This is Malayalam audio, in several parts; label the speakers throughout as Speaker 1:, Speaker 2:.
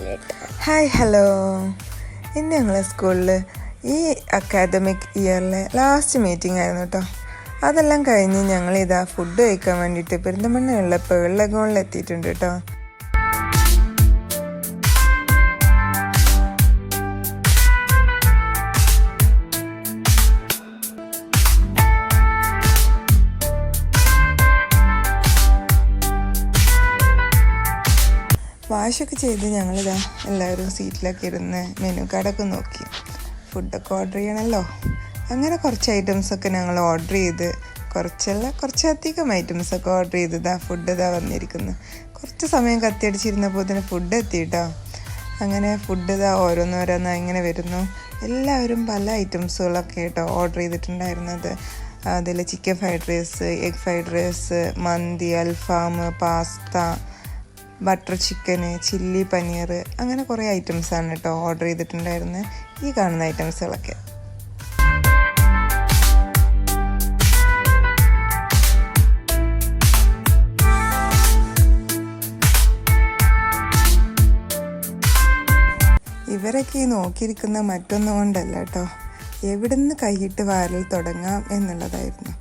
Speaker 1: Hi hello. ഇന്ന് ഞങ്ങളെ സ്കൂളിൽ ഈ അക്കാദമിക് ഇയറിലെ ലാസ്റ്റ് മീറ്റിംഗ് ആയിരുന്നു കേട്ടോ. അതെല്ലാം കഴിഞ്ഞ് ഞങ്ങളിതാ ഫുഡ് കഴിക്കാൻ വേണ്ടിയിട്ട് പെരിന്തൽമണ്ണയുള്ള പേളിലഗോണിൽ എത്തിയിട്ടുണ്ട് കേട്ടോ. വാഷൊക്കെ ചെയ്ത് ഞങ്ങളിതാ എല്ലാവരും സീറ്റിലൊക്കെ ഇരുന്ന് മെനു കാർഡൊക്കെ നോക്കി. ഫുഡൊക്കെ ഓർഡർ ചെയ്യണമല്ലോ. അങ്ങനെ കുറച്ച് ഐറ്റംസൊക്കെ ഞങ്ങൾ ഓർഡർ ചെയ്ത് കുറച്ചധികം ഐറ്റംസൊക്കെ ഓർഡർ ചെയ്തതാ ഫുഡ് ഇതാ വന്നിരിക്കുന്നു. കുറച്ച് സമയം കത്തിയടിച്ചിരുന്നപ്പോൾ തന്നെ ഫുഡ് എത്തിയിട്ടോ. അങ്ങനെ ഫുഡ് ഇതാ ഓരോന്നോരോന്ന് ഇങ്ങനെ വരുന്നു. എല്ലാവരും പല ഐറ്റംസുകളൊക്കെ കേട്ടോ ഓർഡർ ചെയ്തിട്ടുണ്ടായിരുന്നത്. അതിൽ chicken fried rice, egg fried rice, മന്തി, അൽഫാം, pasta, butter chicken, chilli paneer, അങ്ങനെ കുറേ ഐറ്റംസാണ് കേട്ടോ ഓർഡർ ചെയ്തിട്ടുണ്ടായിരുന്നത്. ഈ കാണുന്ന ഐറ്റംസുകളൊക്കെ ഇവരൊക്കെ ഈ നോക്കിയിരിക്കുന്ന മറ്റൊന്നും കൊണ്ടല്ല കേട്ടോ, എവിടുന്ന് കൈയിട്ട് വാരൽ തുടങ്ങാം എന്നുള്ളതായിരുന്നു.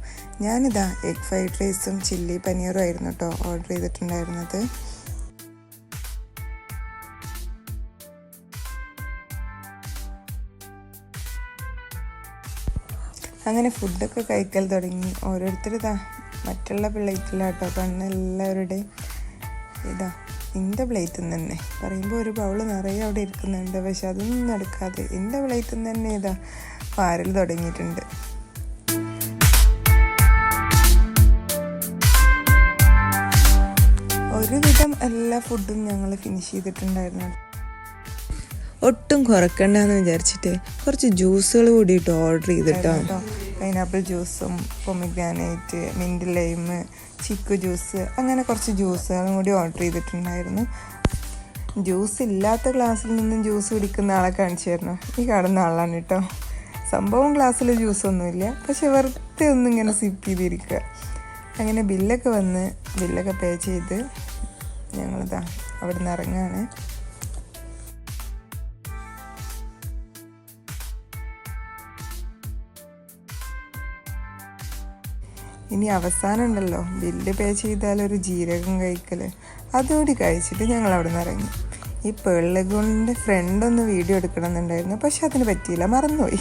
Speaker 1: ഞാനിതാ എഗ് ഫ്രൈഡ് റൈസും ചില്ലി പനീറും ആയിരുന്നു കേട്ടോ ഓർഡർ ചെയ്തിട്ടുണ്ടായിരുന്നത്. അങ്ങനെ ഫുഡൊക്കെ കഴിക്കൽ തുടങ്ങി. ഓരോരുത്തരിതാ മറ്റുള്ള പ്ലേറ്റിലാട്ടോ എല്ലാവരുടെയും. ഇതാ എൻ്റെ പ്ലേറ്റിൽ നിന്ന് തന്നെ പറയുമ്പോൾ ഒരു ബൗള് നിറയെ അവിടെ ഇരിക്കുന്നുണ്ട്. പക്ഷെ അതൊന്നും നടക്കാതെ എൻ്റെ പ്ലേറ്റിൽ നിന്ന് തന്നെ ഇതാ വാരൽ തുടങ്ങിയിട്ടുണ്ട്. ഒരുവിധം എല്ലാ ഫുഡും ഞങ്ങൾ ഫിനിഷ് ചെയ്തിട്ടുണ്ടായിരുന്നു. ഒട്ടും കുറക്കണ്ടെന്ന് വിചാരിച്ചിട്ട് കുറച്ച് ജ്യൂസുകൾ കൂടിയിട്ട് ഓർഡർ ചെയ്തിട്ടോ. പൈനാപ്പിൾ ജ്യൂസും പൊമിഗ്രാനൈറ്റ്, മിൻറ്റ് ലൈം, ചിക്കു ജ്യൂസ്, അങ്ങനെ കുറച്ച് ജ്യൂസുകളും കൂടി ഓർഡർ ചെയ്തിട്ടുണ്ടായിരുന്നു. ജ്യൂസ് ഇല്ലാത്ത ഗ്ലാസ്സിൽ നിന്നും ജ്യൂസ് കുടിക്കുന്ന ആളെ കാണിച്ചു തരണം. ഈ കാണുന്ന ആളാണ് കേട്ടോ. സംഭവം ഗ്ലാസ്സിൽ ജ്യൂസൊന്നുമില്ല, പക്ഷെ വെറുതെ ഒന്നും ഇങ്ങനെ സിപ്പ് ചെയ്തിരിക്കുക. അങ്ങനെ ബില്ലൊക്കെ വന്ന് ബില്ലൊക്കെ പേ ചെയ്ത് ഞങ്ങളിതാ അവിടെ നിന്ന് ഇറങ്ങുകയാണ്. ഇനി അവസാനം ഉണ്ടല്ലോ ബില്ല് പേ ചെയ്താലൊരു ജീരകം കഴിക്കൽ, അതുകൂടി കഴിച്ചിട്ട് ഞങ്ങൾ അവിടെ നിന്ന് ഇറങ്ങി. ഈ പേളിലഗോണിൻ്റെ ഫ്രണ്ടൊന്ന് വീഡിയോ എടുക്കണം എന്നുണ്ടായിരുന്നു, പക്ഷെ അതിന് പറ്റിയില്ല, മറന്നുപോയി.